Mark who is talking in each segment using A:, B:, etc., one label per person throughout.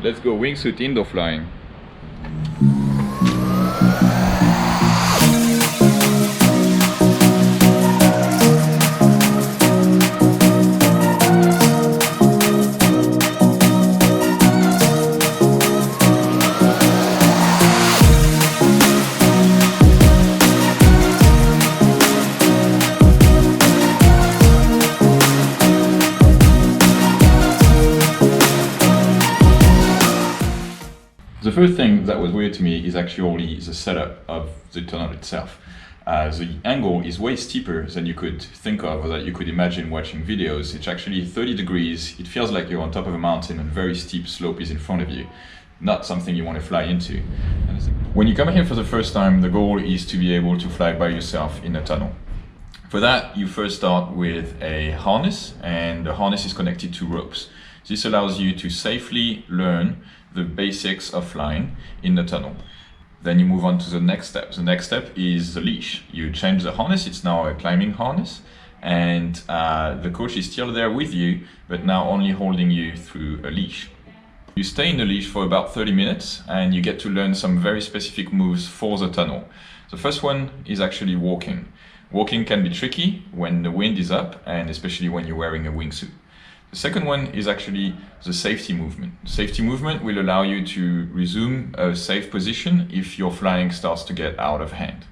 A: let's go wingsuit indoor flying. The first thing that was weird to me is actually the setup of the tunnel itself. The angle is way steeper than you could think of or that you could imagine watching videos. It's actually 30 degrees. It feels like you're on top of a mountain and very steep slope is in front of you. Not something you want to fly into. When you come here for the first time, the goal is to be able to fly by yourself in a tunnel. For that, you first start with a harness, and the harness is connected to ropes. This allows you to safely learn the basics of flying in the tunnel. Then you move on to the next step. The next step is the leash. You change the harness, it's now a climbing harness, and the coach is still there with you, but now only holding you through a leash. You stay in the leash for about 30 minutes and you get to learn some very specific moves for the tunnel. The first one is actually walking. Walking can be tricky when the wind is up and especially when you're wearing a wingsuit. The second one is actually the safety movement. The safety movement will allow you to resume a safe position if your flying starts to get out of hand.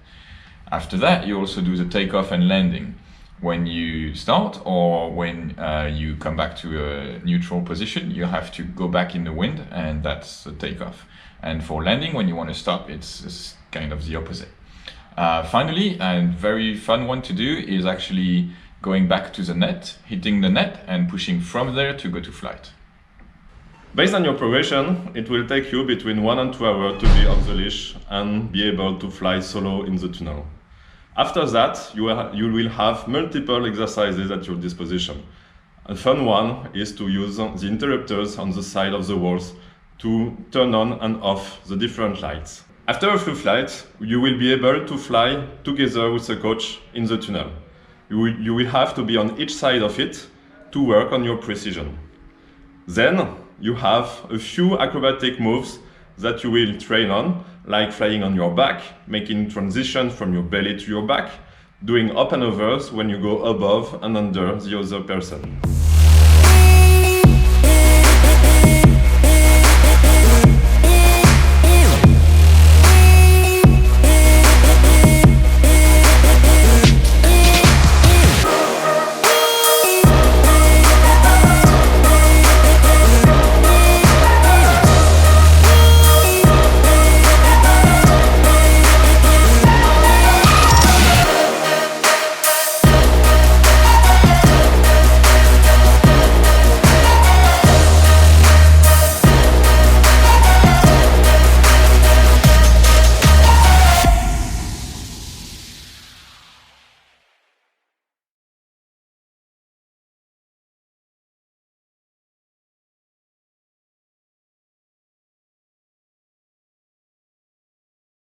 A: After that, you also do the takeoff and landing. When you start or when you come back to a neutral position, you have to go back in the wind, and that's the takeoff. And for landing, when you want to stop, it's kind of the opposite. Finally, and very fun one to do is actually going back to the net, hitting the net and pushing from there to go to flight.
B: Based on your progression, it will take you between 1 and 2 hours to be off the leash and be able to fly solo in the tunnel. After that, you will have multiple exercises at your disposition. A fun one is to use the interrupters on the side of the walls to turn on and off the different lights. After a few flights, you will be able to fly together with a coach in the tunnel. You will have to be on each side of it to work on your precision. Then you have a few acrobatic moves that you will train on, like flying on your back, making transitions from your belly to your back, doing up and overs when you go above and under the other person.